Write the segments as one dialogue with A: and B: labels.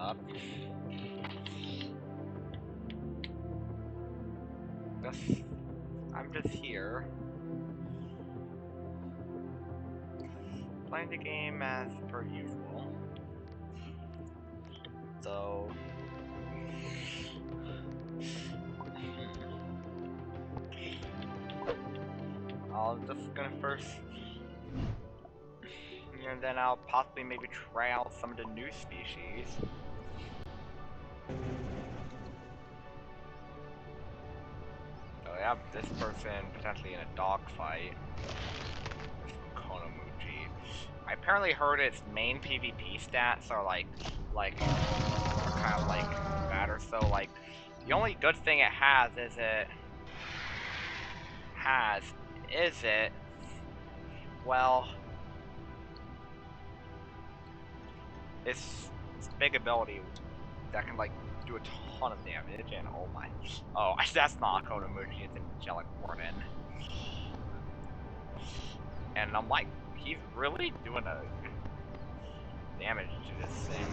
A: up. I'm just here. Playing the game as per usual. So... I'm just gonna first... And then I'll possibly maybe try out some of the new species. So I have this person potentially in a dogfight. Konomuchi. I apparently heard its main PvP stats are kind of like better. So like the only good thing it has is well, its big ability that can like do a ton of damage, and oh my, that's not Konomuchi, it's an Angelic Warden. And I'm like, he's really doing a damage to this thing.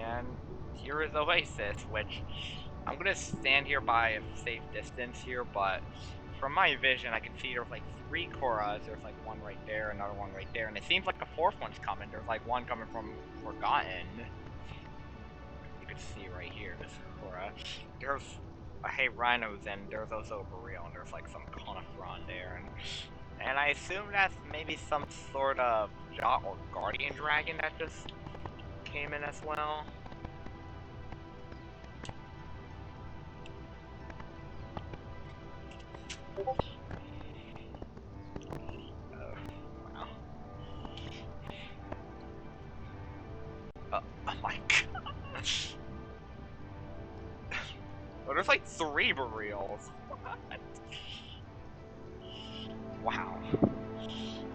A: And here is Oasis, which I'm gonna stand here by a safe distance here, but from my vision I can see there's like 3 Koras, there's like one right there, another one right there, and it seems like a 4th one's coming. There's like one coming from Forgotten. You can see right here, this Kora. There's a Hey Rhinos, and there's also a Boreal, and there's like some Conifron there, and I assume that's maybe some sort of Jot or Guardian Dragon that just came in as well. Oh my god. Oh, there's like 3 Boreals. What? Wow.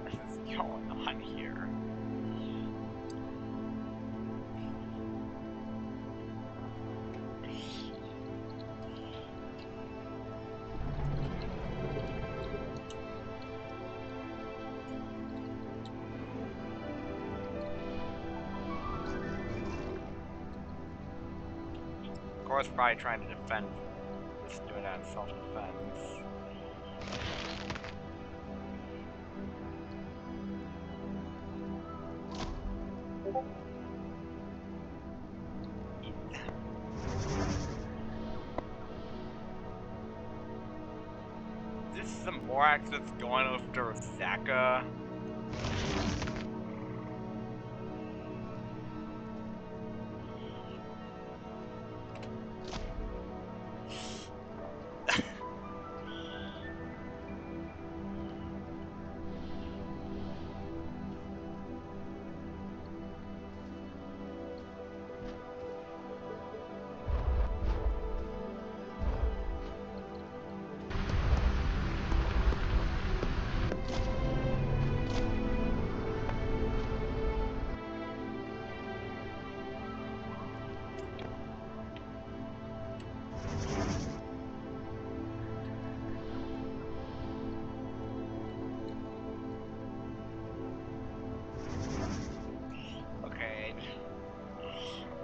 A: What is going on here? Of course, probably trying to defend. Just doing that in self-defense. This is some Morax that's going after Zaka.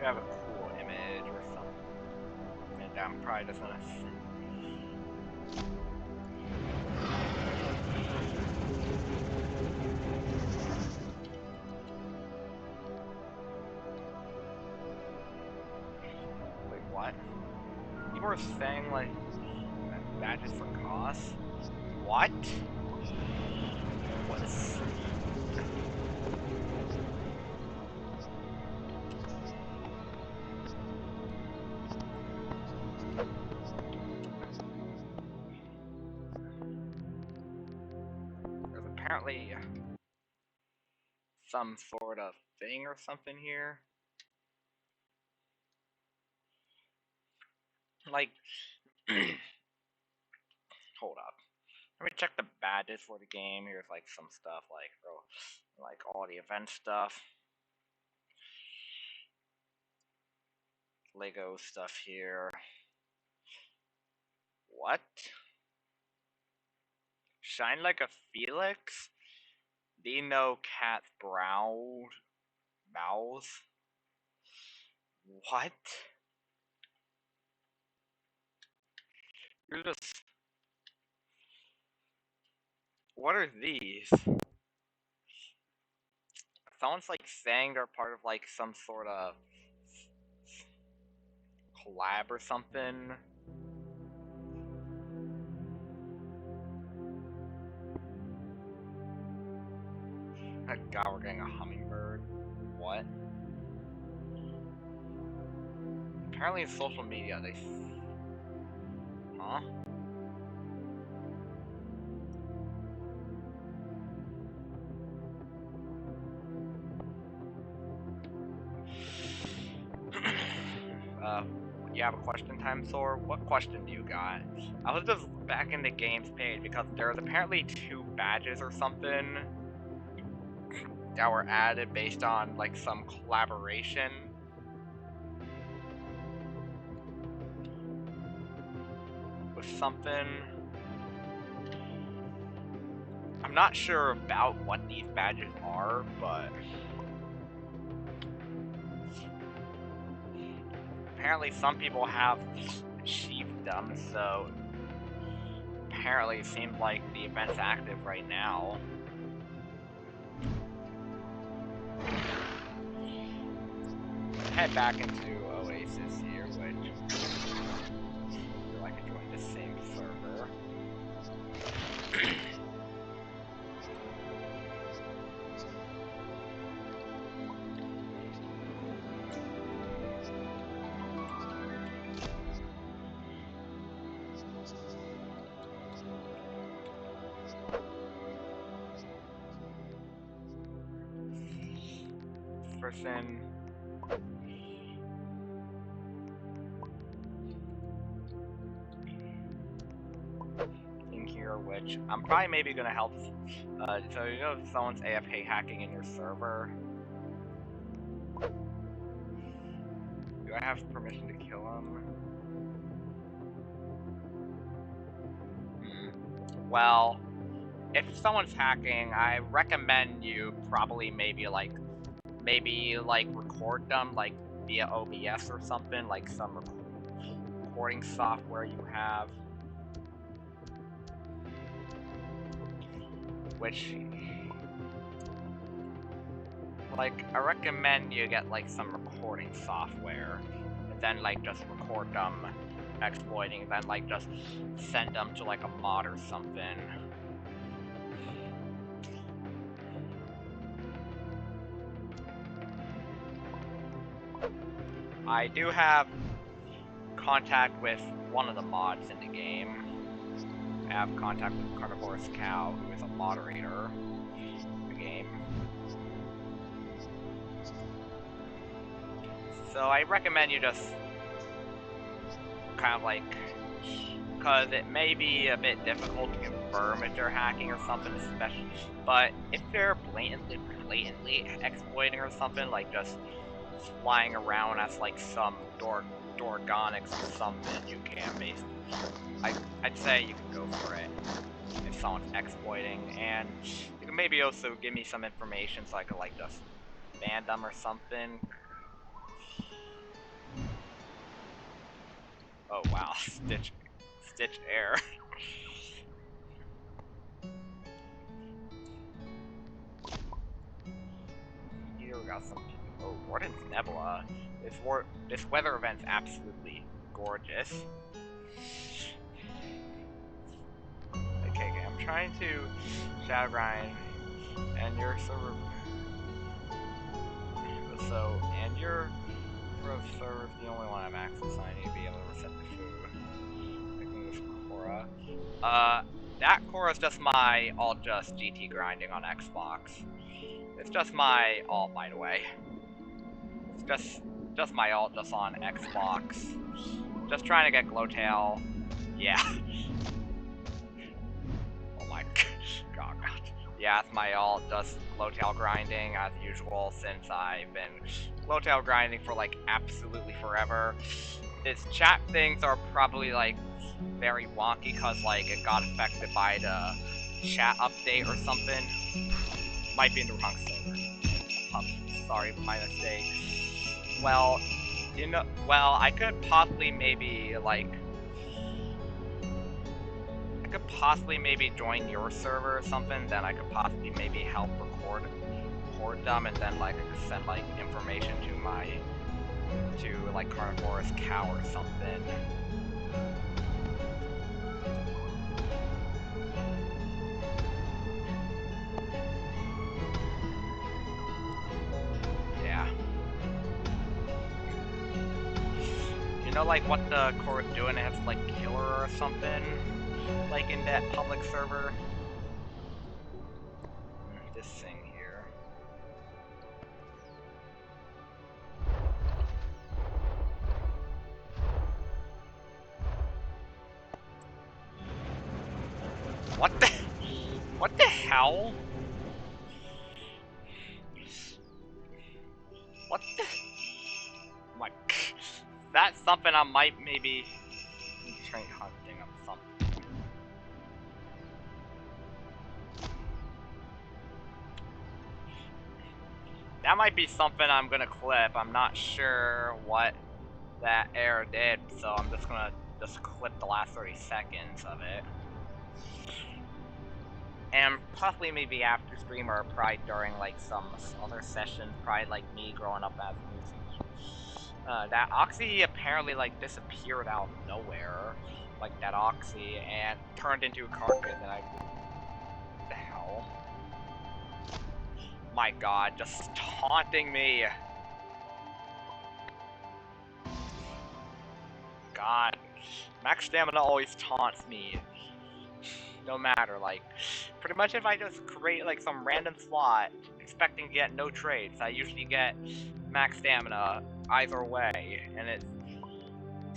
A: Have a cool image or something. And I'm probably just gonna wait, what? You were saying like badges for cost? What? What is apparently some sort of thing or something here. like, hold up. Let me check the badges for the game. Here's like some stuff, like all the event stuff. Lego stuff here. What? Shine like a Felix? Dino Cat Brow Bows? What? You're just... What are these? Someone's like saying they're part of like some sort of collab or something. Oh god, we're getting a hummingbird. What? Apparently in social media they... Huh? You have a question, Time Soar? What question do you got? I was just back in the game's page because there's apparently 2 badges or something that were added based on like some collaboration with something. I'm not sure about what these badges are, but apparently some people have achieved them, so apparently it seems like the event's active right now. Let's head back into Oasis here, which I can join the same server. Person. Thing here, which I'm probably maybe gonna help. So you know if someone's AFK hacking in your server. Do I have permission to kill him? Well, if someone's hacking, I recommend you probably maybe record them like via OBS or something, like some recording software you have, which like I recommend you get like some recording software and then like just record them exploiting, then like just send them to like a mod or something. I do have contact with one of the mods in the game. I have contact with Carnivorous Cow, who is a moderator in the game. So I recommend you just kind of like, because it may be a bit difficult to confirm if they're hacking or something, especially, but if they're blatantly exploiting or something, like just flying around as like some Dorgonics or something, you can basically, I'd say you can go for it if someone's exploiting, and you can maybe also give me some information so I could like just ban them or something. Oh wow, Stitch Air. Here we got some. Oh, Warden's Nebula. This weather event's absolutely gorgeous. Okay, I'm trying to shadow grind, and your server. So, and your server's the only one I have access on. I need to be able to reset the food. Picking this Cora. That Cora's just my alt-just GT grinding on Xbox. It's just my alt, by the way. It's just my alt just on Xbox. just trying to get Glowtail. Yeah. Oh my god. Yeah, it's my ult, just Glowtail grinding as usual since I've been Glowtail grinding for like absolutely forever. Its chat things are probably like very wonky because like it got affected by the chat update or something. Might be in the wrong server. Sorry, my mistake. Well, you know, well, I could possibly maybe like join your server or something, then I could possibly maybe help record them, and then like I could send like information to like Carnivorous Cow or something. Yeah. You know like what the core is doing? It has like killer or something, like in that public server. This thing here. What the hell? What the? Like, that's something I might maybe train hunting of something. That might be something I'm gonna clip. I'm not sure what that error did, so I'm just gonna clip the last 30 seconds of it. And possibly maybe after stream or probably during like some other session, probably like me growing up as a music. That Oxy apparently like disappeared out of nowhere, like that Oxy, and turned into a carcass, and what the hell? My god, just taunting me! God, max stamina always taunts me. No matter, like, pretty much if I just create like some random slot, expecting to get no trades, I usually get max stamina either way, and it's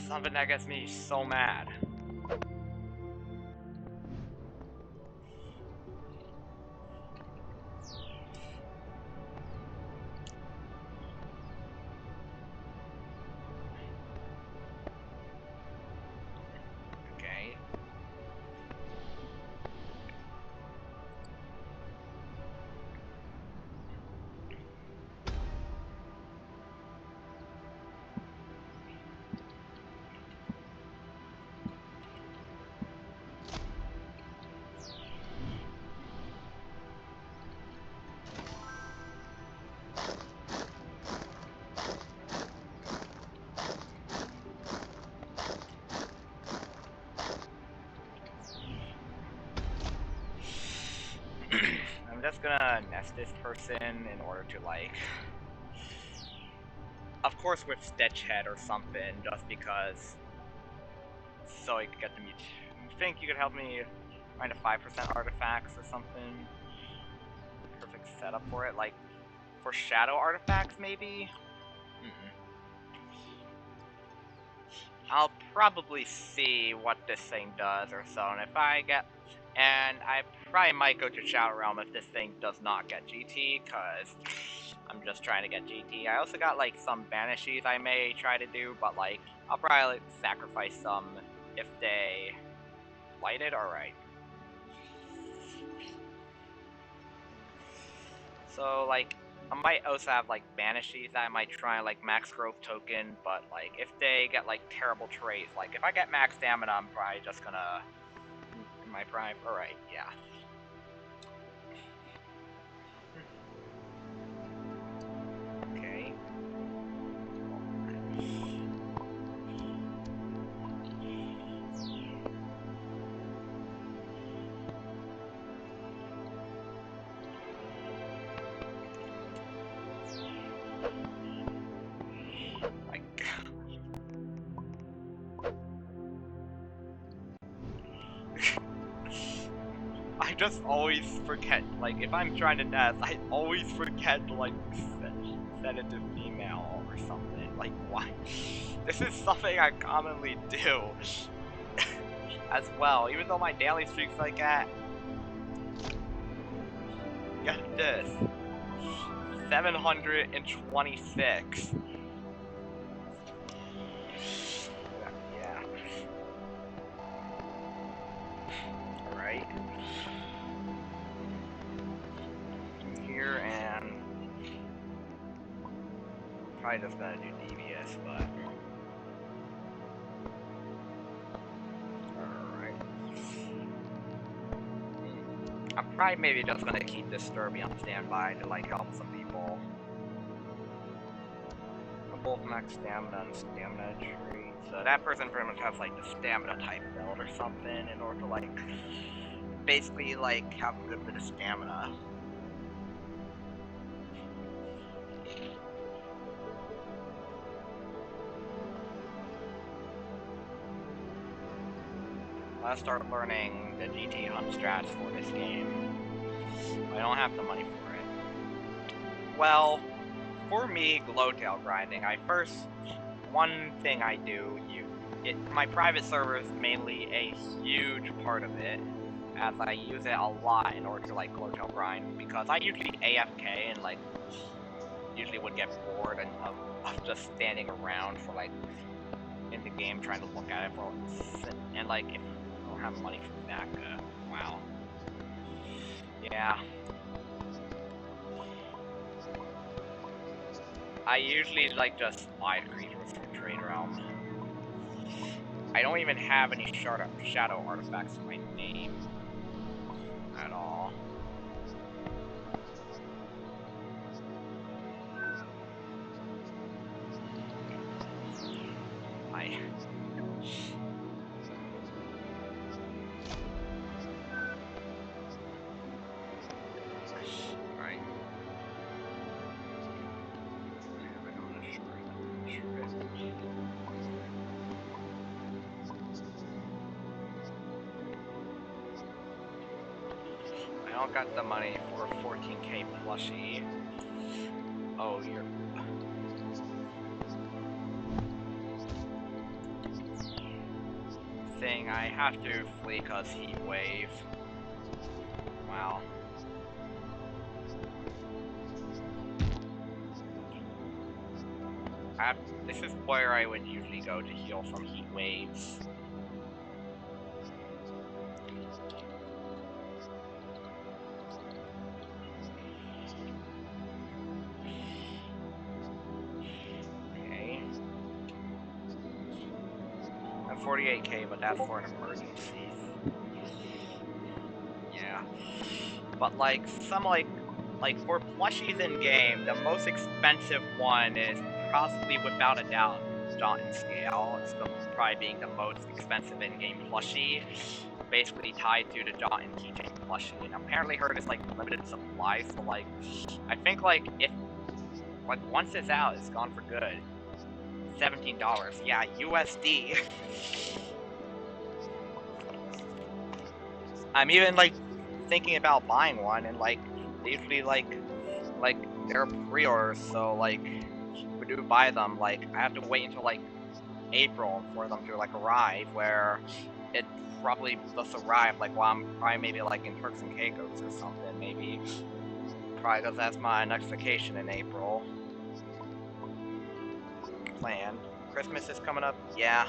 A: something that gets me so mad. Okay. I'm just gonna nest this person in order to like, of course with Stitch Head or something, just because, so you could get the mute. You think you could help me find a 5% artifacts or something? Perfect setup for it, like for shadow artifacts maybe? I'll probably see what this thing does or so, and if I get, and I probably might go to Shadow Realm if this thing does not get GT, because I'm just trying to get GT. I also got like some banishes I may try to do, but like, I'll probably sacrifice some if they light it. Alright. So like, I might also have like banishes that I might try like max growth token, but like if they get like terrible traits, like if I get max stamina, I'm probably just gonna my prime. Alright, yeah. Okay. My god. I just always forget, like, if I'm trying to nest, I always forget to, like, set it to female or something. Like, why? This is something I commonly do as well, even though my daily streak's like at, get this, 726. Yeah. Right. Here, and probably just gonna do devious, but alright. I'm probably maybe just gonna keep this Sturby on standby to like help some people. Both max stamina and stamina tree. So that person pretty much has like the stamina type build or something in order to like basically like have a good bit of stamina. Let's start learning the GT hunt strats for this game. I don't have the money for it. Well, for me, glowtail grinding, one thing I do, my private server is mainly a huge part of it, as I use it a lot in order to like glowtail grind, because I usually AFK and like usually would get bored of just standing around for like in the game trying to look at it for, and like if I don't have money for that, wow. Yeah. I usually like just buy creatures from Trade Realm. I don't even have any shadow artifacts in my name at all. Right. I don't got the money for a 14k plushie. Oh, you're... Thing, I have to flee cause heat wave. Wow. This is where I would usually go to heal from heat waves. Okay. I'm 48k, but that's for an emergency. Yeah. But like, like for plushies in game, the most expensive one is possibly without a doubt Jaunt and Scale. It's probably being the most expensive in-game plushie, basically tied to the Jaunt and Keychain plushie. And apparently heard it's like limited supply, so like, I think like if like once it's out, it's gone for good. $17, yeah, USD. I'm even like thinking about buying one, and like they usually like they're pre-orders, so like if we do buy them, like I have to wait until like April for them to like arrive, where it probably just arrived like while I'm probably maybe like in Turks and Caicos or something, maybe probably because that's my next vacation in April. Planned. Christmas is coming up, yeah.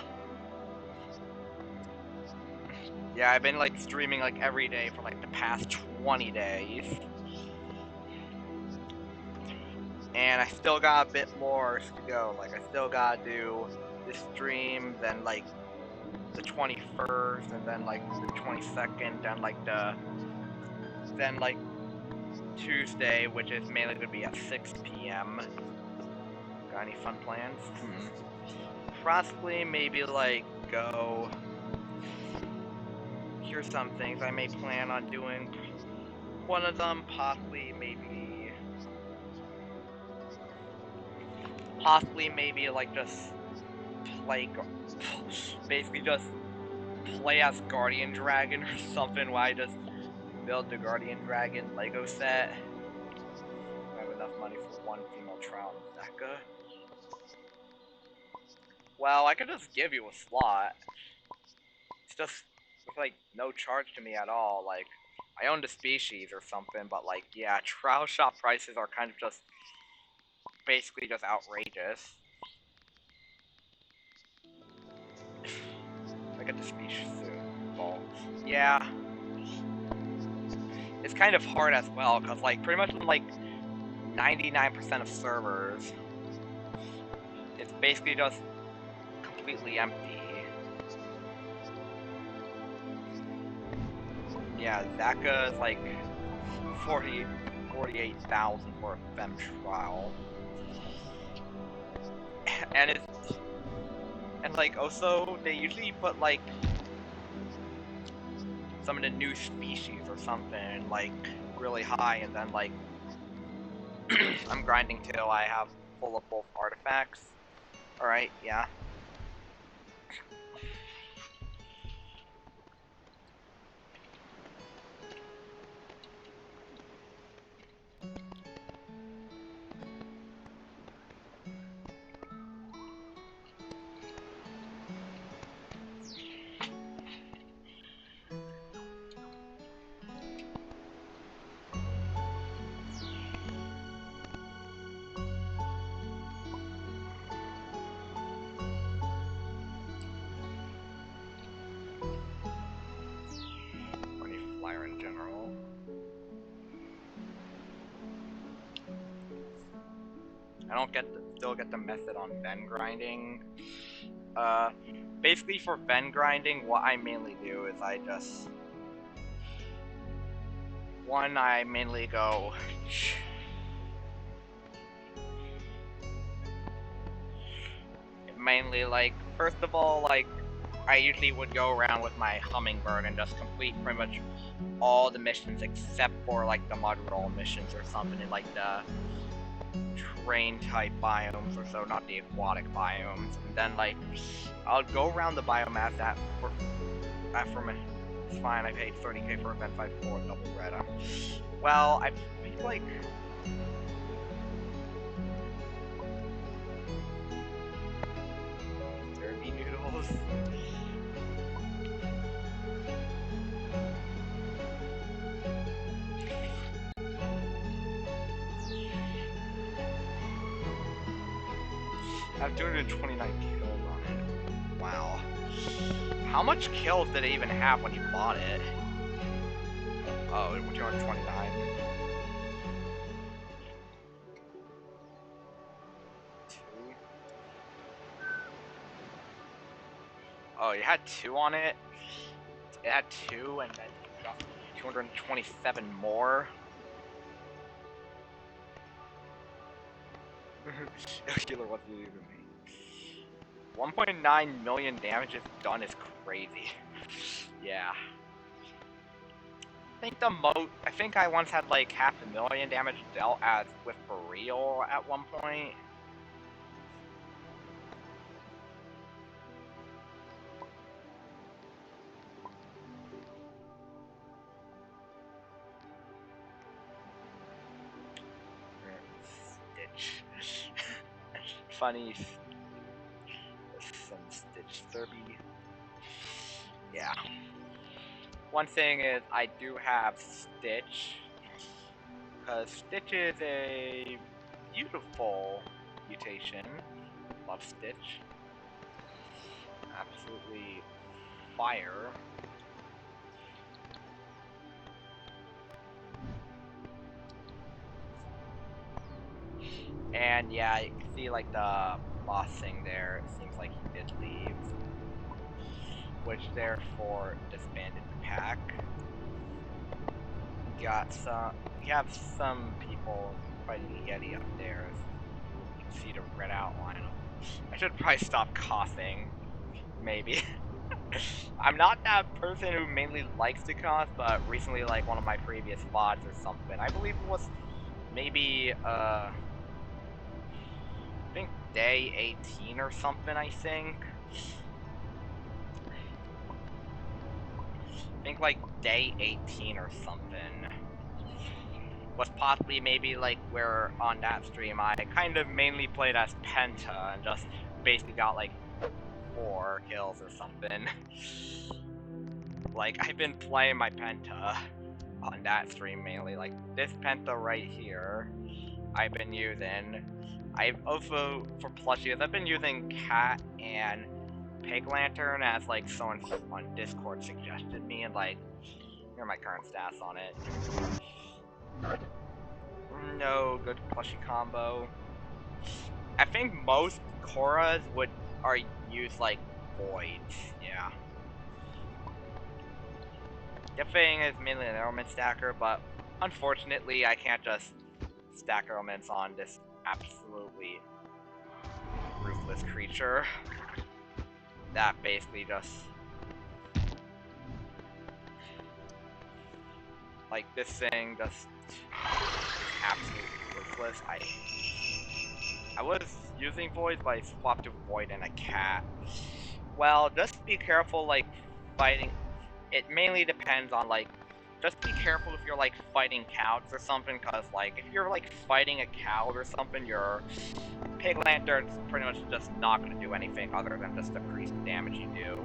A: Yeah, I've been like streaming like every day for like the past 20 days. And I still got a bit more to go. Like I still gotta do this stream, then like the 21st, and then like the 22nd, then like Tuesday, which is mainly gonna be at 6 p.m. Got any fun plans? Possibly maybe like go. Here's some things I may plan on doing. One of them possibly maybe like just play, basically just play as Guardian Dragon or something, where I just build the Guardian Dragon Lego set. I have enough money for one female trout in Zeka. Well, I could just give you a slot. It's just with like no charge to me at all. Like, I own the species or something, but like, yeah, trial shop prices are kind of just basically just outrageous. I get the species soon. Well, yeah. It's kind of hard as well, because like pretty much like 99% of servers, it's basically just completely empty. Yeah, Zaka is like 48,000 for a fem trial. And it's, and like also, they usually put like some of the new species or something like really high, and then like I'm grinding till I have full of both artifacts. Alright, yeah. Flyer in general. I don't still get the method on Ven grinding. Basically for Ven grinding, what I mainly do is I mainly go mainly like, first of all, like, I usually would go around with my hummingbird and just complete pretty much all the missions except for like the mud roll missions or something in like the terrain type biomes or so, not the aquatic biomes. And then like I'll go around the biomass for me. It's fine, I paid 30k for event 5-4 double red. Well, I feel like derby noodles. I have 229 kills on it. Wow. How much kills did it even have when you bought it? Oh, 229. Oh, you had 2 on it? It had 2 and then 227 more? Healer wasn't even me. 1.9 million damage is done is crazy. Yeah. I think I once had like 500,000 damage dealt with Boreal at one point. Stitch. Funny. Some Stitch Derby. Yeah. One thing is, I do have Stitch, because Stitch is a beautiful mutation. Love Stitch. Absolutely fire. And yeah, you can see like the boss thing there. It seems like he did leave, which therefore disbanded the pack. We have some people fighting the Yeti up there. You can see the red outline. I should probably stop coughing. Maybe. I'm not that person who mainly likes to cough, but recently, like one of my previous VODs or something, I believe it was maybe, I think day 18 or something, I think. I think like day 18 or something. Was possibly maybe like where on that stream I kind of mainly played as Penta and just basically got like 4 kills or something. Like, I've been playing my Penta on that stream mainly. Like, this Penta right here, I've been using. I've also, for plushies, I've been using Cat and Pig Lantern as, like, someone on Discord suggested me, and, like, here are my current stats on it. No good plushie combo. I think most Korras are use, like, Voids, yeah. The thing is mainly an element stacker, but unfortunately I can't just stack elements on this absolutely ruthless creature. That basically just... like, this thing just... absolutely ruthless. I was using Voids, but I swapped to Void and a Cat. Well, just be careful, like, fighting... It mainly depends on, like... Just be careful if you're, like, fighting cows or something, because, like, if you're, like, fighting a cow or something, your Pig Lantern's pretty much just not going to do anything other than just decrease the damage you do.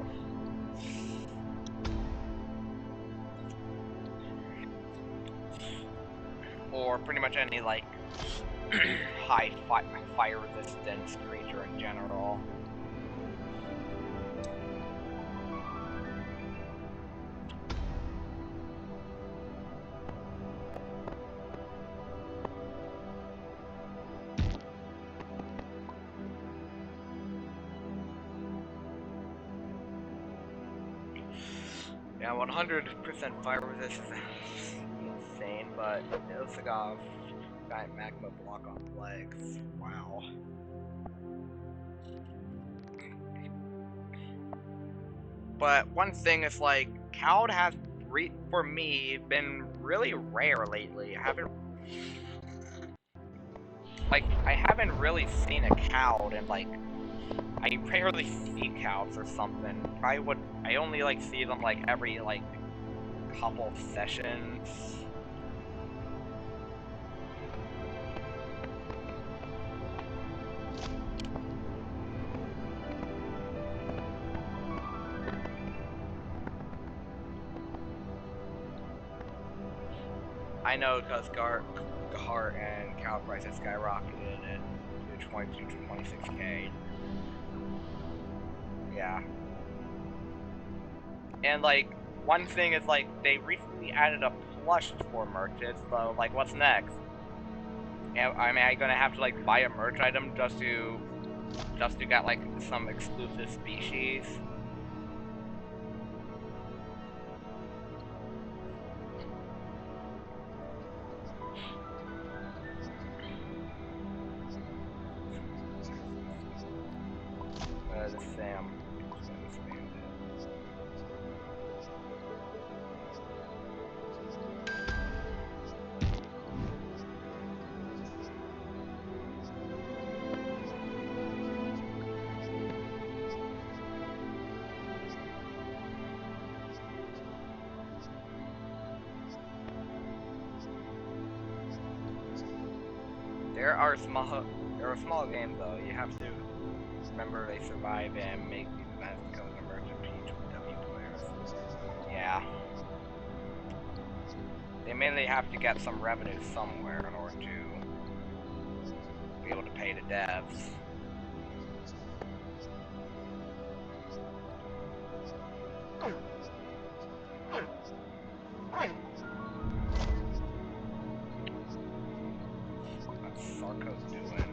A: Or pretty much any, like, high fire resistance creature in general. Yeah, 100% fire resist is insane, but it looks like a giant magma block on legs. Wow. But one thing is, like, Cowd has, for me, been really rare lately. I haven't really seen a Cowd, and, like, I rarely see Cows or something. I only, like, see them, like, every, like, couple sessions. I know, because Gahart and cow price has skyrocketed to 22 to 26k. Yeah. And, like, one thing is, like, they recently added a plush for merchants, so, like, what's next? Am I gonna have to, like, buy a merch item just to get, like, some exclusive species? The Sam. There are small games though. You have to remember they survive and make these events because of merchant PW players. Yeah. They mainly have to get some revenue somewhere in order to be able to pay the devs. What's Sarko doing?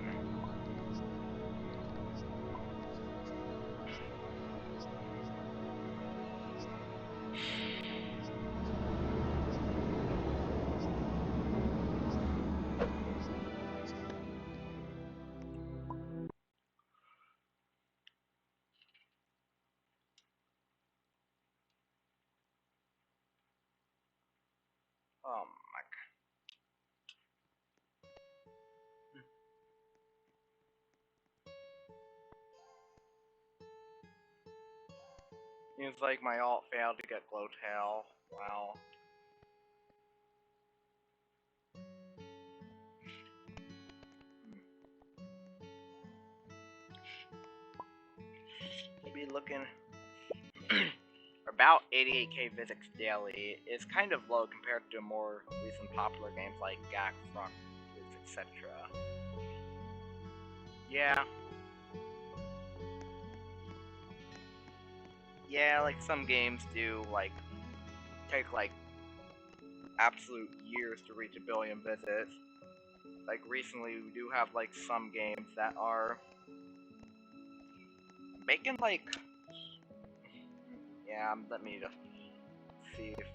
A: Oh my god. Seems like my alt failed to get Glowtail. Wow. be looking about 88k visits daily. Is kind of low compared to more recent popular games like Gak, Frog, etc. Yeah. Yeah, like some games do like take like absolute years to reach 1 billion visits. Like recently we do have like some games that are making like, yeah, let me just see if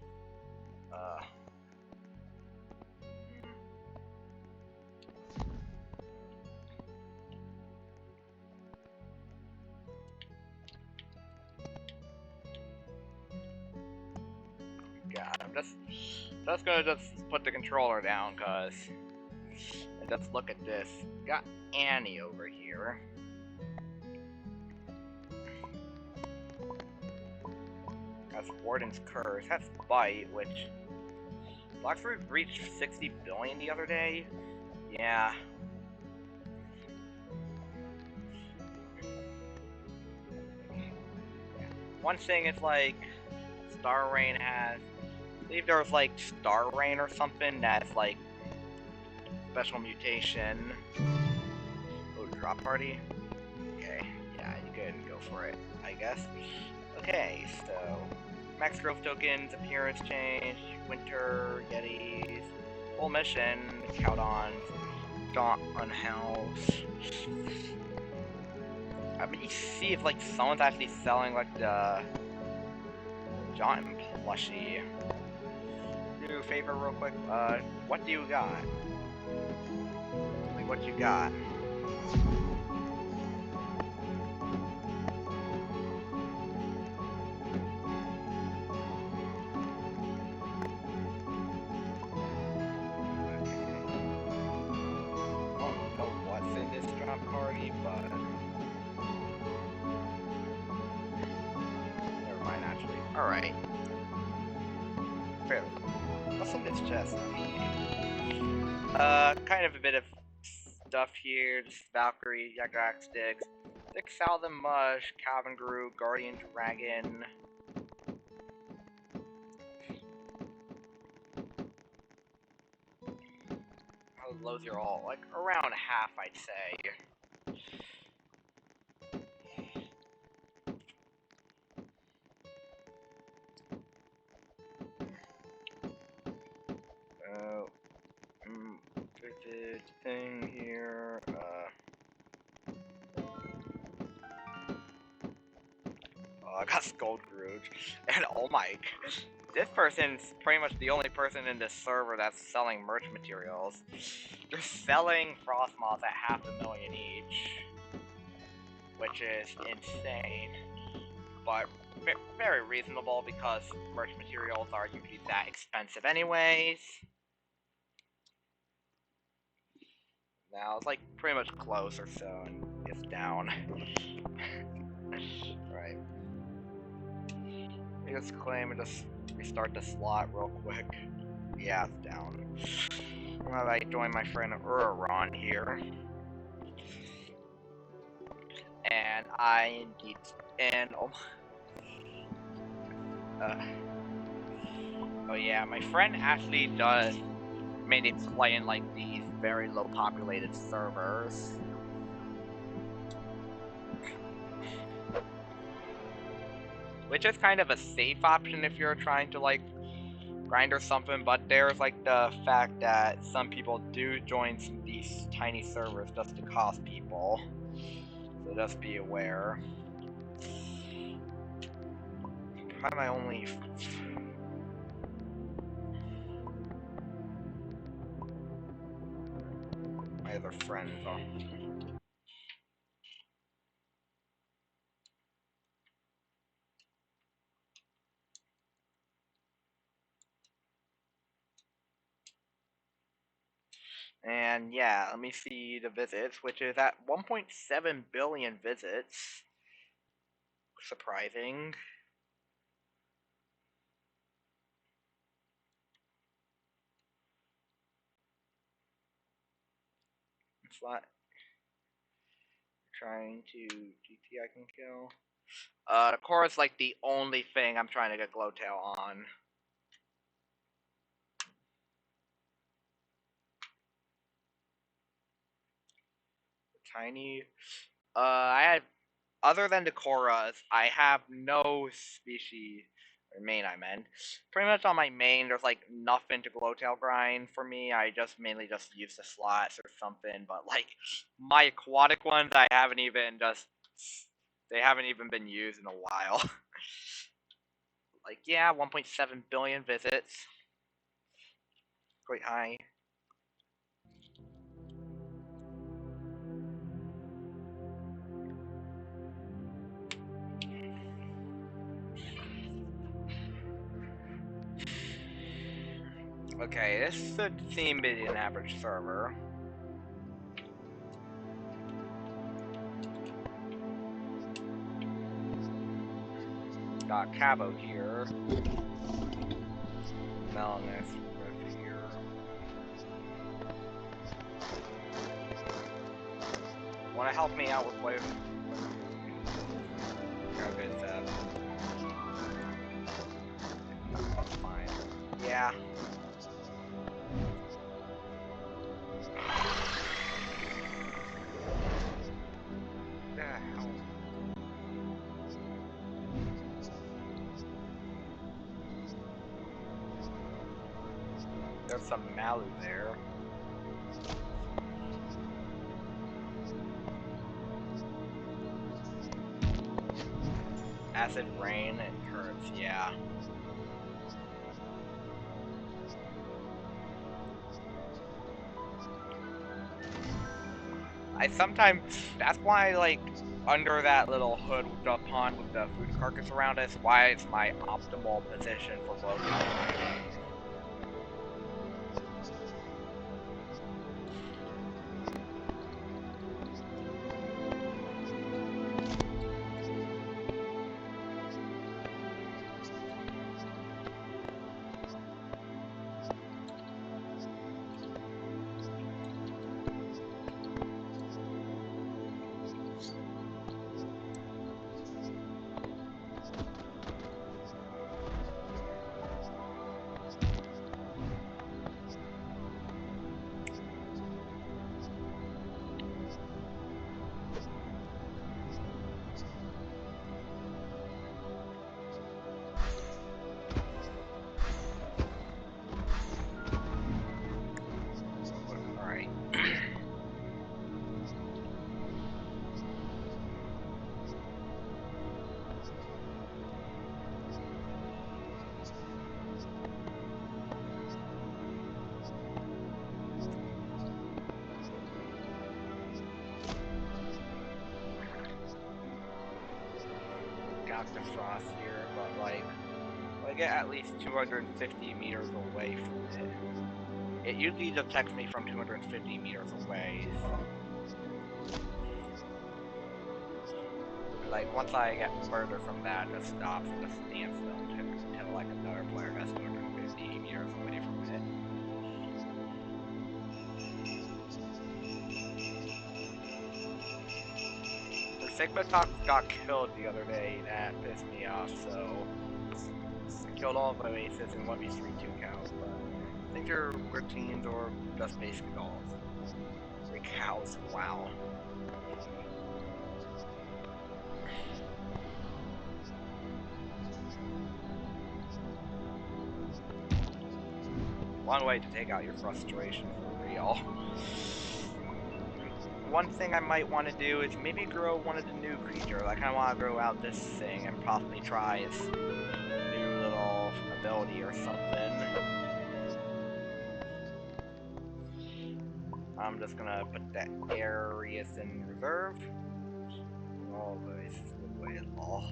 A: God, I'm just gonna put the controller down, cause and just look at this. Got Annie over here. That's Warden's Curse. That's Bite, which Bloxford reached 60 billion the other day. Yeah. One thing is like Star Rain has. I believe there was like Star Rain or something that's like special mutation. Oh, drop party? Okay, yeah, you can go for it, I guess. Okay, so max growth tokens, appearance change, winter, yetis, full mission, Cowdons, Daunt Unhouse. I mean, you see if like someone's actually selling like the Jaunt plushie. Do a favor real quick. What do you got? Like, what you got? I don't know what's in this drop party, but never mind. Actually, all right. Fair. What's in this chest? Kind of a bit of stuff here. Just Valkyrie, Yagrak sticks, 6,000 mush, Calvin Groot, Guardian Dragon. How low's your all? Like around half, I'd say. Vivid thing here. Oh, I got Skull Groot, and oh my, this person's pretty much the only person in this server that's selling merch materials. They're selling Frost Moths at 500,000 each, which is insane, but very reasonable because merch materials are usually that expensive anyways. Now it's like pretty much close or so, and it's down. Right. Let me just claim and just restart the slot real quick. Yeah, it's down. Well, I join my friend Uraron here. And I indeed, and oh yeah, my friend actually does made it play in like these very low populated servers. Which is kind of a safe option if you're trying to like grind or something, but there's like the fact that some people do join these tiny servers just to cost people. So just be aware. Probably my only my other friends are. And yeah, let me see the visits, which is at 1.7 billion visits. Surprising. It's not trying to GT I can kill. The core is like the only thing I'm trying to get Glowtail on. Tiny. I had, other than the Koras, I have no species, or main I meant. Pretty much on my main, there's like nothing to Glowtail grind for me. I just mainly just use the slots or something, but like, my aquatic ones, I haven't even they haven't even been used in a while. Like, yeah, 1.7 billion visits. Quite high. Okay, this should seem to be an average server. Got Cabo here. Melonus here. Wanna help me out with what? Okay, that. That's fine. Yeah. There's some Malu there. Acid rain, it hurts, yeah. I sometimes, that's why, like, under that little hood with the pond with the food carcass around us, why it's my optimal position for loading. The frost here, but like, I get at least 250 meters away from it. It usually detects me from 250 meters away. Like, once I get further from that, it just stops and just stands still until like another player gets 250 meters away from it. The Sigma Tox got killed the other day, that pissed me off, so I killed all of the Oasis and 1v3 2 cows, but I think they're routines or just basic dolls. 3 cows, wow. One way to take out your frustration for real. One thing I might want to do is maybe grow one of the new creatures. I kind of want to grow out this thing and possibly try its new little ability or something. I'm just gonna put that Arius in reserve. Always the way of law.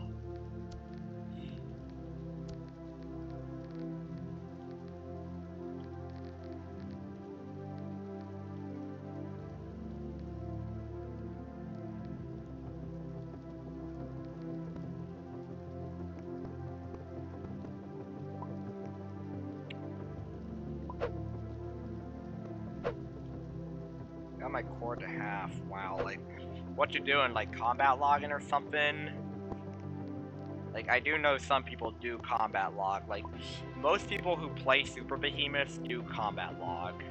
A: Got my core to half. Wow, like, what you doing? Like combat logging or something? Like, I do know some people do combat log. Like, most people who play Super Behemoths do combat log.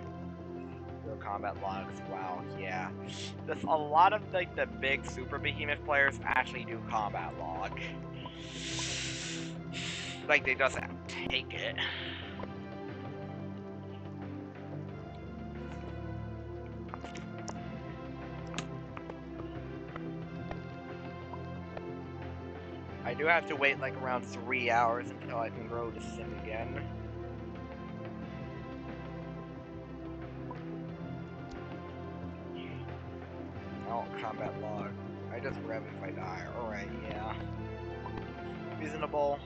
A: Do combat logs, wow, yeah. Just a lot of, like, the big Super Behemoth players actually do combat log. Like, they just take it. I do have to wait like around 3 hours until I can grow the sim again. Oh, combat log. I just rev if I die. Alright, yeah. Reasonable.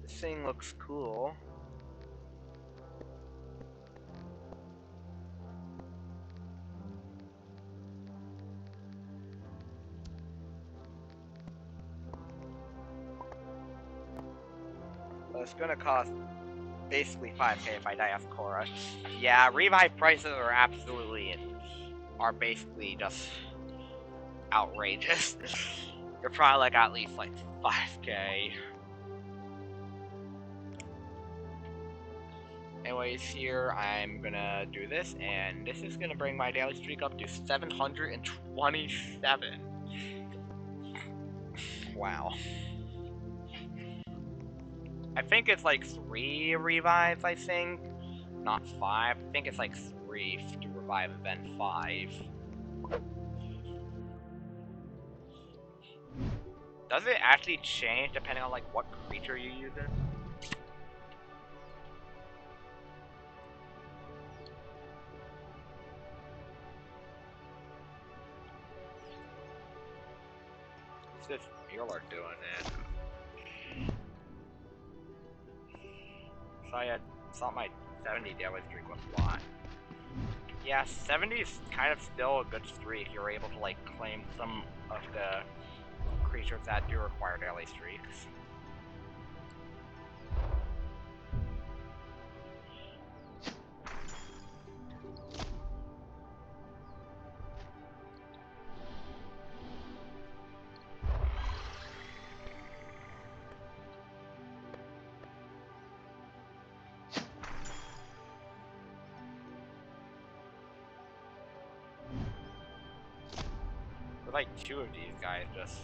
A: This thing looks cool. Well, it's gonna cost basically 5k if I die off Korra. Yeah, revive prices are basically just outrageous. You're probably like at least like 5k. Anyways, here I'm gonna do this, and this is gonna bring my daily streak up to 727. Wow. I think it's like 3 revives, I think. Not 5. I think it's like 3 to revive and then 5. Does it actually change depending on like what creature you use it? What's this Mueller doing it? So I thought my 70 damage streak was a lot. Yeah, 70 is kind of still a good streak. You're able to like claim some of the creatures that do require daily streaks. With like 2 of these guys just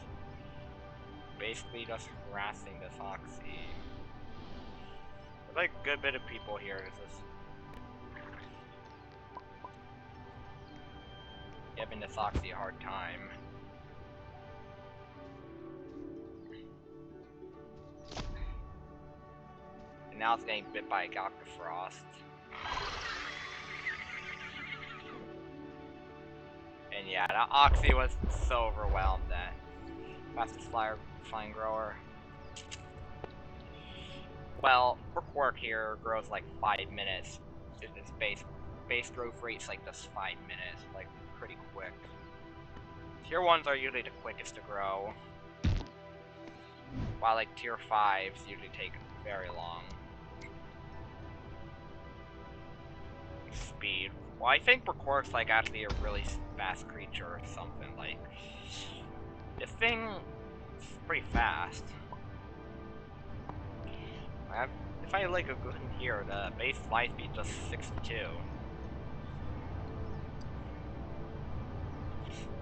A: basically just harassing this Oxy. There's like a good bit of people here just giving this Oxy a hard time. And now it's getting bit by a Dr. Frost. And yeah, that Oxy was so overwhelmed that fastest flying grower. Well, her quirk here grows like 5 minutes. Its base growth rate's like just 5 minutes, like pretty quick. Tier 1s are usually the quickest to grow, while like tier 5s usually take very long. Speed. Well, I think Recork's like actually a really fast creature or something. Like, this thing is pretty fast. If I like a good here, the base fly speed just 62.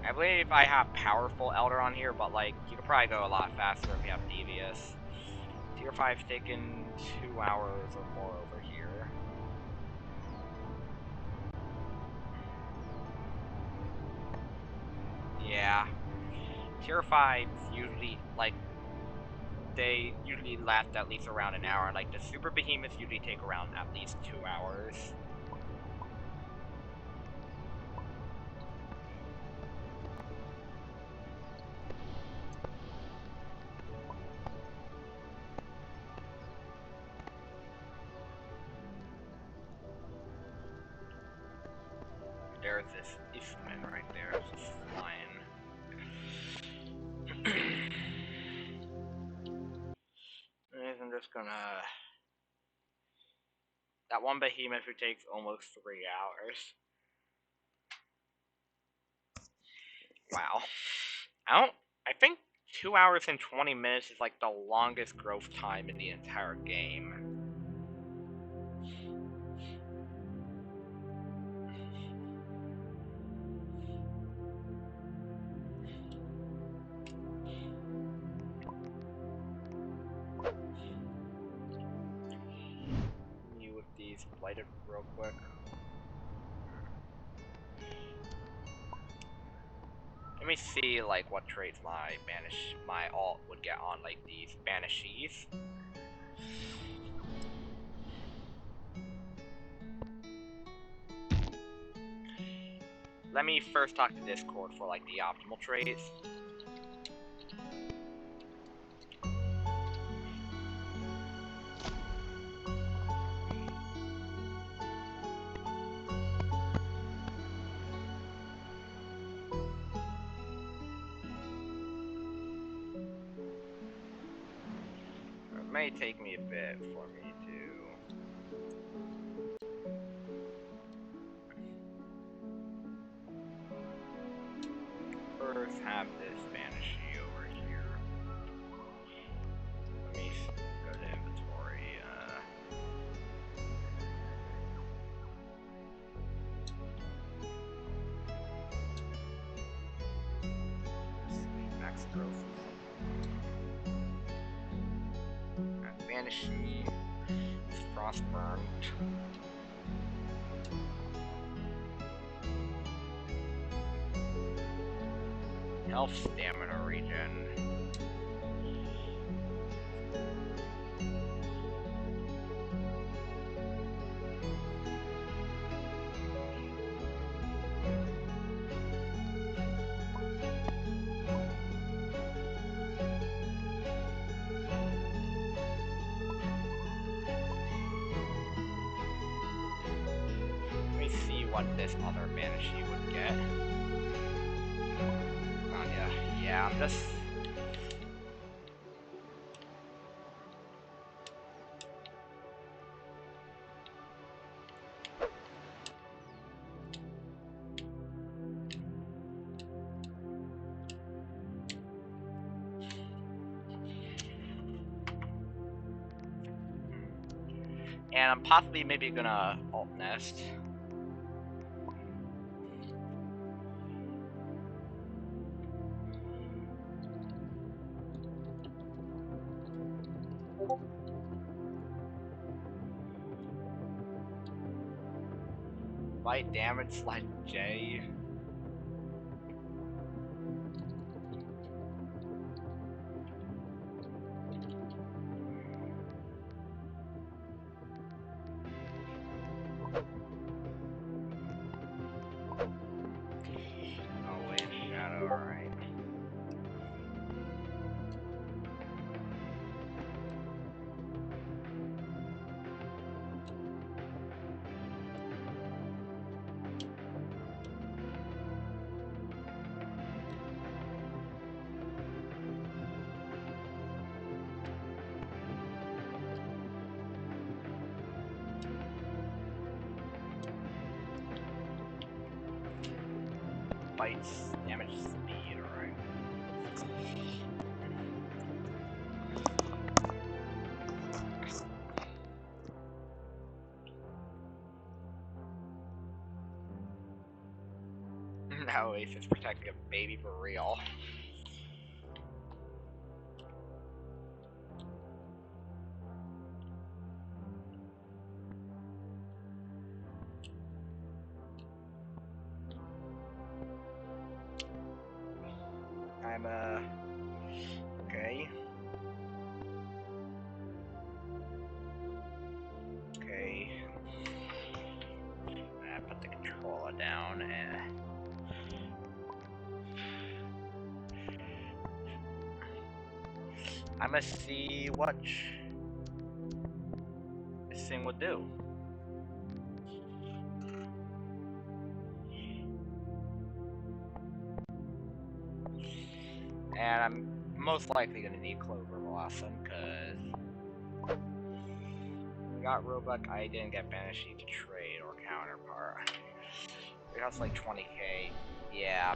A: I believe I have powerful Elder on here, but like you could probably go a lot faster if you have Devious. Tier 5's taking 2 hours or more over here. Yeah. Tier 5's usually like they usually last at least around an hour. Like the Super Behemoths usually take around at least 2 hours. There's this Eastman right there, just flying. I'm just gonna... That one behemoth who takes almost 3 hours. Wow. I think 2 hours and 20 minutes is like the longest growth time in the entire game. Me with these blighted real quick. Let me see like what traits my alt would get on like these banishees. Let me first talk to Discord for like the optimal traits. It may take me a bit for me to first have this banishee over here. Let me go to inventory. Max growth. Banishee. Frostburn. Health stamina regen. Let me see what this other banishee would get. Yeah, I'm just... And I'm possibly maybe gonna alt nest. Light damage like J. Oh wait, shadow, alright. Bites, damage, speed, alright. No, Ace is protecting a baby for real. I'm, okay. Okay. I put the controller down and... I must see what this thing would do. And I'm most likely gonna need Clover Blossom, cause we got Roebuck, I didn't get Banishee to trade or counterpart. It costs like 20k. Yeah.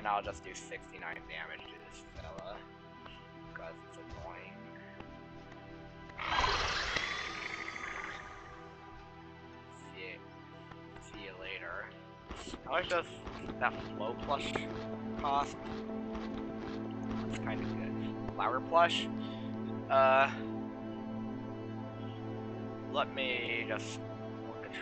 A: And I'll just do 69 damage to this fella, because it's annoying. See you later. How much does that flow plush cost? It's kind of good. Flower plush? Let me just look at...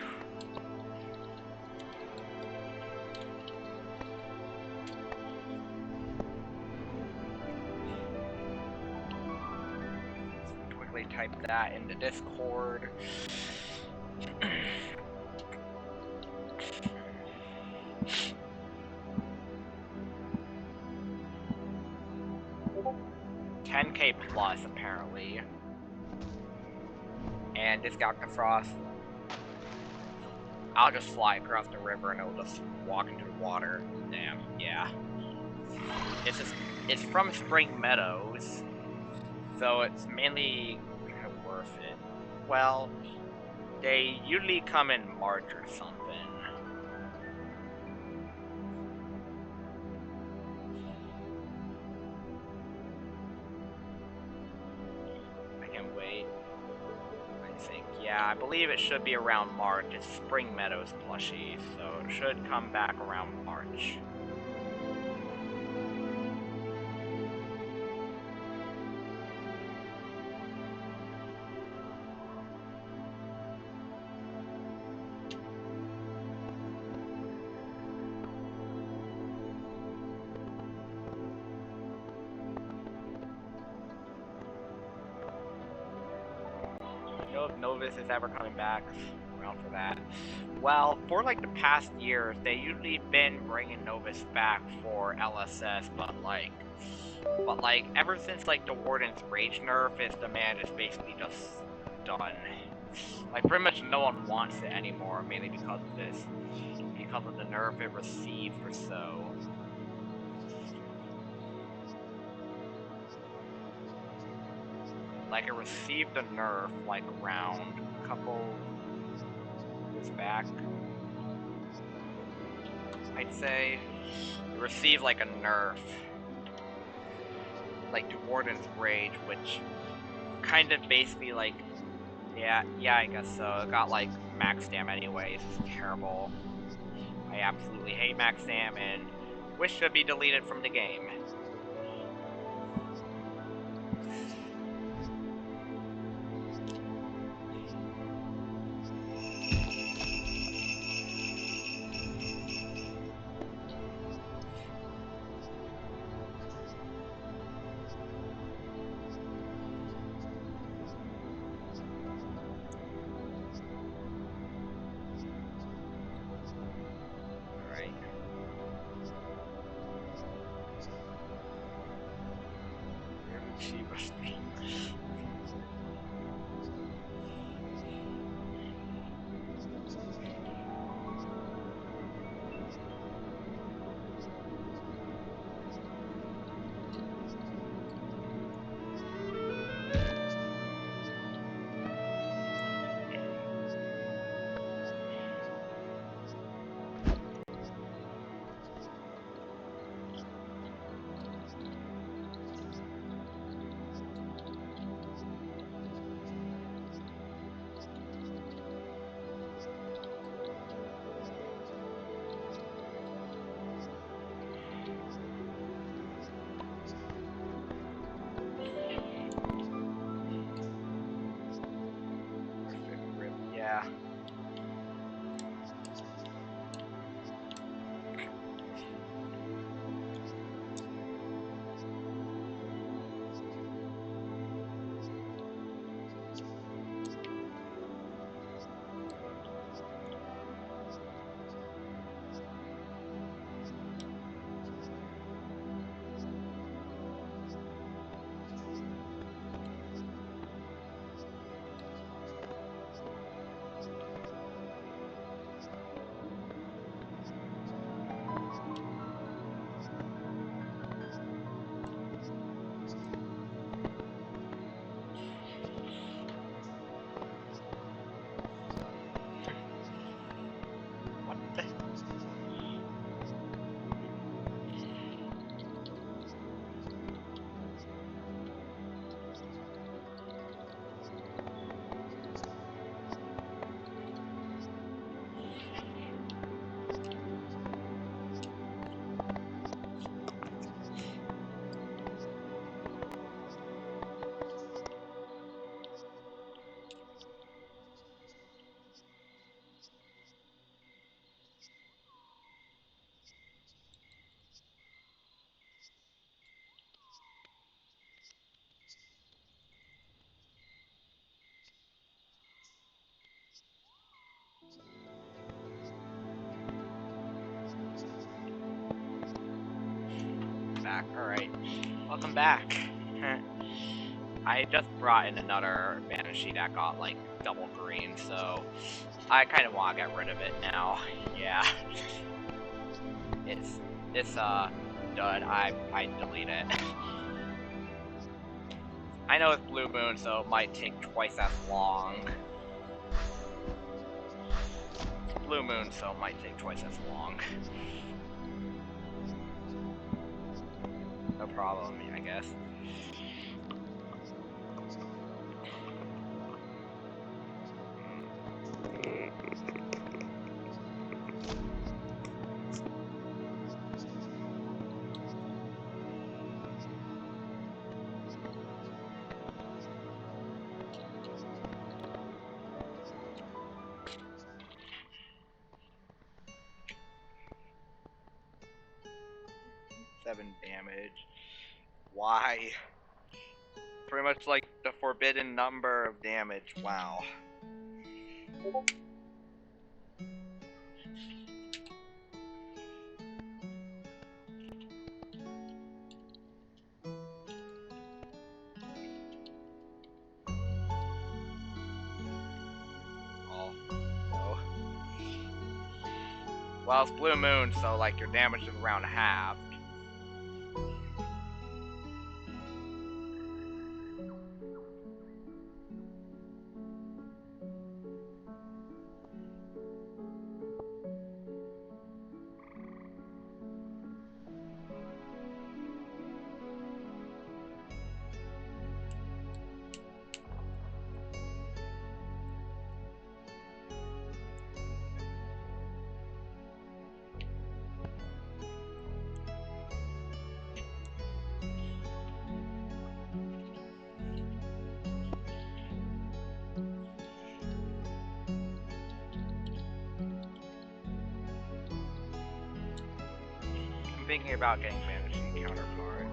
A: Quickly type that into Discord. 10k plus, apparently. And this Frost, I'll just fly across the river and it'll just walk into the water. Damn, yeah. It's from Spring Meadows, so it's mainly kind of worth it. Well, they usually come in March or something. I can wait. I think, yeah, I believe it should be around March. It's Spring Meadows plushie, so it should come back around March. If Novus is ever coming back around for that. Well, for like the past years, they usually been bringing Novus back for LSS, but like ever since like the Warden's Rage nerf, its demand is basically just done. Like pretty much no one wants it anymore, mainly because of this, because of the nerf it received or so. Like, it received a nerf, like, around a couple years back. I'd say it received, like, a nerf. Like, to Warden's Rage, which kind of basically, like, yeah, I guess so. It got, like, max dam anyways. It's terrible. I absolutely hate max dam and wish it should be deleted from the game. She must be. Yeah. back. Alright. Welcome back. I just brought in another Banshee that got, like, double green, so I kind of want to get rid of it now. Yeah. It's dud. I delete it. I know it's Blue Moon, so it might take twice as long. It's Blue Moon, so it might take twice as long. No problem, I guess. Damage. Why? Pretty much like the forbidden number of damage. Wow. Oh, no. Well, it's Blue Moon, so like your damage is around half. Thinking about getting Banishee counterpart.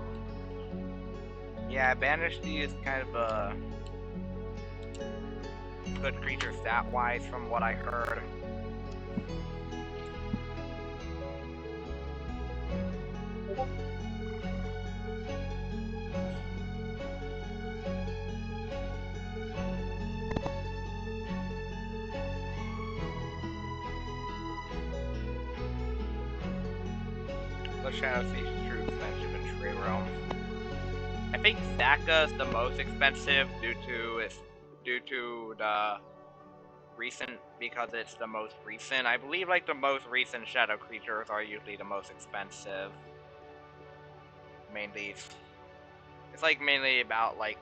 A: Yeah, Banishee is kind of a good creature stat-wise from what I heard. Let's try to see true expensive in Tree Realm. I think Staka is the most expensive due to the recent, because it's the most recent. I believe like the most recent shadow creatures are usually the most expensive. Mainly, it's like mainly about like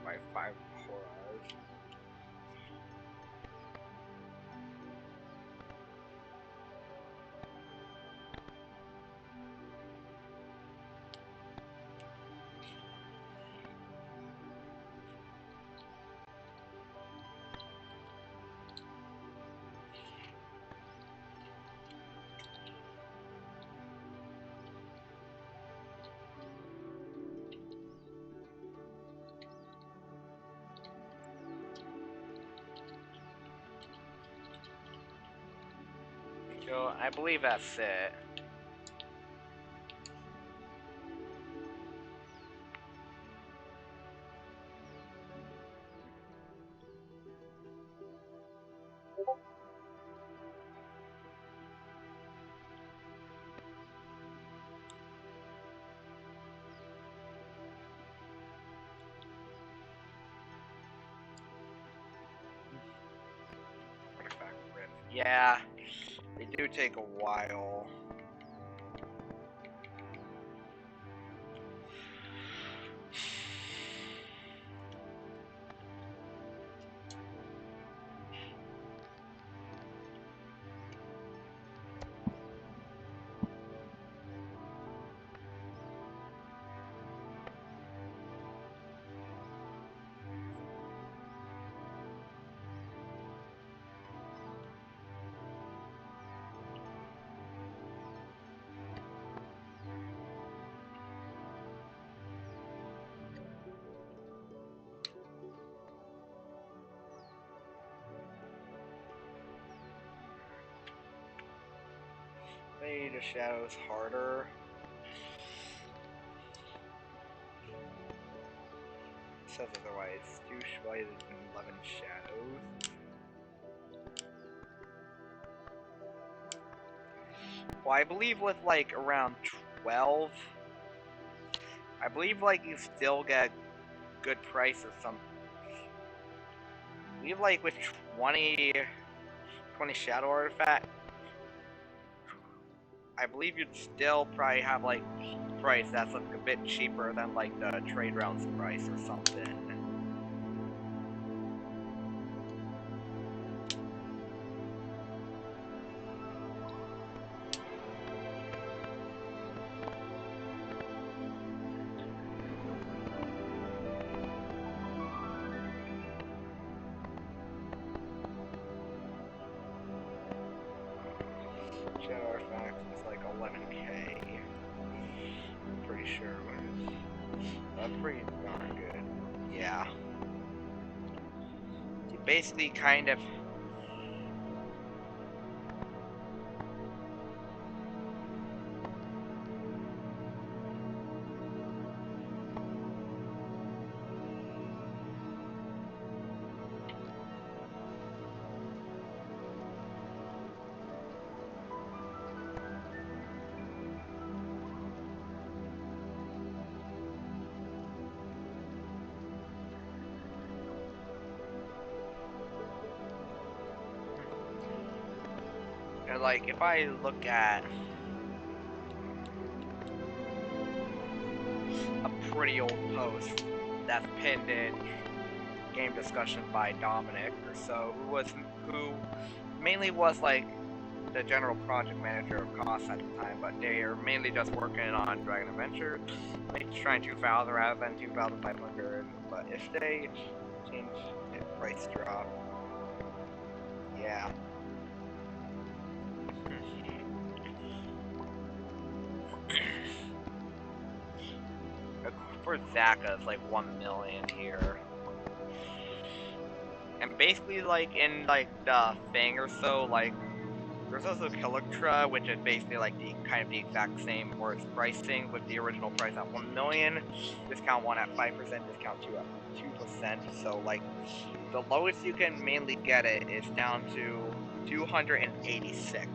A: by 5 horrors. So I believe that's it. Yeah, they do take a while. Play the shadows harder. It says otherwise. 2 white and 11 shadows. Well, I believe with like around 12, I believe like you still get good price or something. I believe like with 20 shadow artifact, I believe you'd still probably have like price that's like a bit cheaper than like the trade rounds price or something. Shadow artifact is like 11k. I'm pretty sure. That's pretty darn good. Yeah. You basically kind of. And like, if I look at a pretty old post that's pinned in game discussion by Dominic or so, who mainly was like the general project manager of costs at the time, but they are mainly just working on Dragon Adventure. They're trying 2,000 rather than 2,500, but if they change the price drop, yeah. For Zaka, it's like 1 million here. And basically, like, in, like, the thing or so, like, there's also Kiliktra, which is basically, like, the kind of the exact same for its pricing, with the original price at 1 million, discount 1 at 5%, discount 2 at 2%, so, like, the lowest you can mainly get it is down to 286.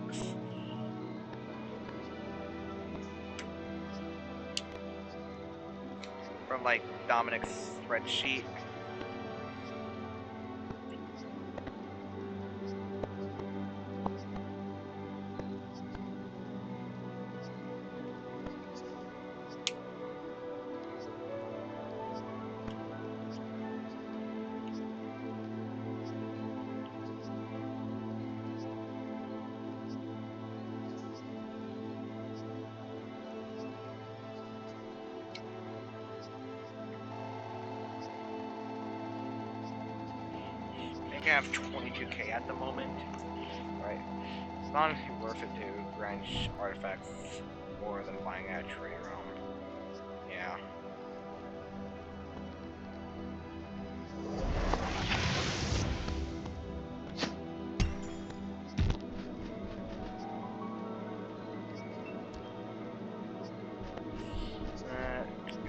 A: From, like, Dominic's spreadsheet. I think I have 22k at the moment. Right. It's not worth it to grind artifacts more than buying at a trade room. Yeah.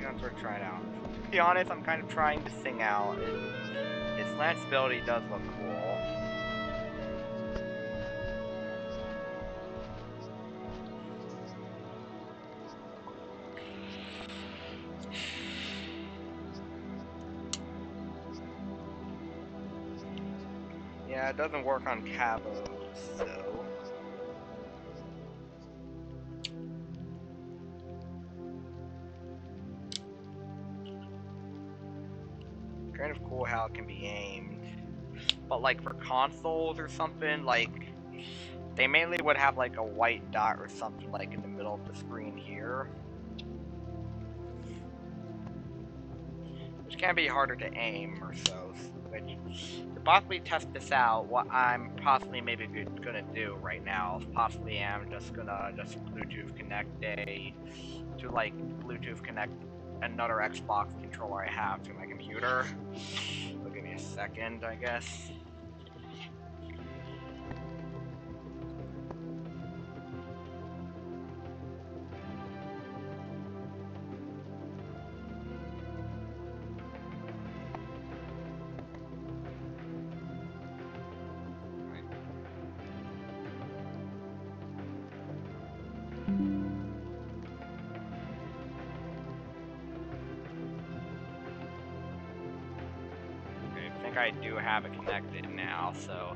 A: That's worth trying out. To be honest, I'm kind of trying this thing out. Its lance ability does look cool. Yeah, it doesn't work on Cabos, so. Kind of cool how it can be aimed. But like for consoles or something, like they mainly would have like a white dot or something like in the middle of the screen here. Which can be harder to aim or so. Which, to possibly test this out, what I'm possibly maybe gonna do right now, possibly am just gonna Bluetooth connect Bluetooth connect another Xbox controller I have to my computer. So give me a second, I guess. I do have it connected now, so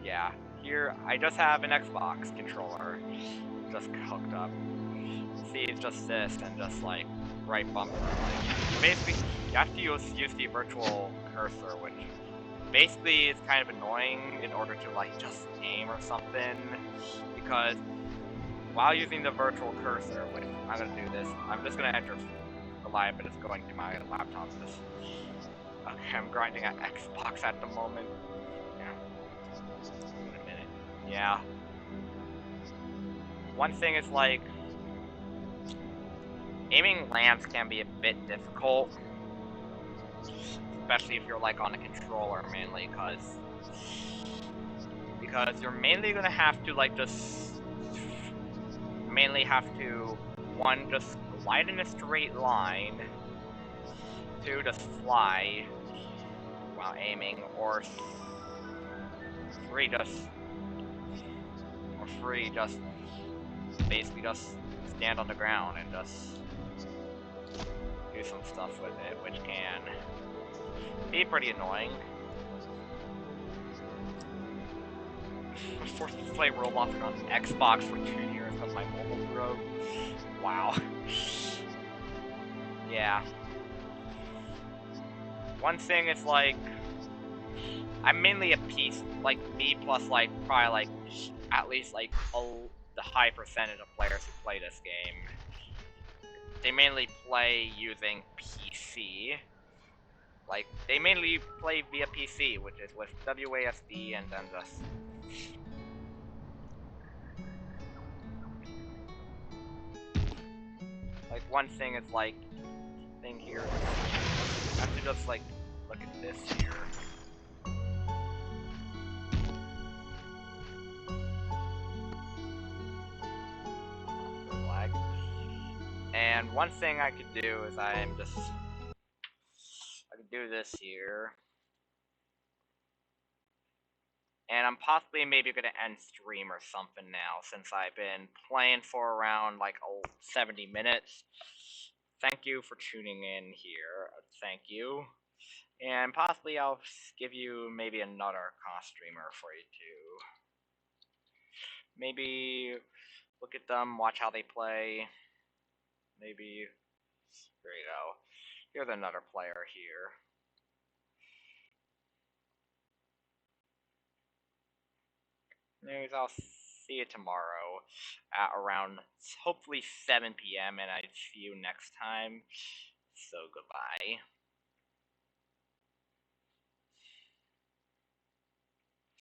A: yeah. Here, I just have an Xbox controller just hooked up. See, it's just this and just like right bumper. Like, basically, you have to use the virtual cursor, which basically is kind of annoying in order to like just aim or something, because while using the virtual cursor, which I'm gonna do this, I'm just gonna enter the live, but it's going to my laptop. Okay, I'm grinding at Xbox at the moment. Yeah. In a minute. Yeah. One thing is like, aiming lands can be a bit difficult, especially if you're like on a controller mainly, because you're mainly gonna have to like one, just glide in a straight line, two, just fly while aiming, or three, just basically just stand on the ground and just do some stuff with it, which can be pretty annoying. I'm forced to play Roblox on Xbox for 2 years because my mobile broke. Wow. Yeah. One thing is like, I'm mainly a piece, like me plus like probably like at least like the high percentage of players who play this game. They mainly play using PC. Like, they mainly play via PC, which is with WASD and then just... Like, one thing is like, thing here, I have to just like, look at this here. Lag. And one thing I could do is I could do this here. And I'm possibly maybe gonna end stream or something now, since I've been playing for around like 70 minutes. Thank you for tuning in here. Thank you. And possibly I'll give you maybe another cost streamer for you too. Maybe look at them, watch how they play. Maybe, there you go. Here's another player here. Anyways, I'll see you tomorrow at around hopefully 7 p.m. and I'd see you next time. So goodbye.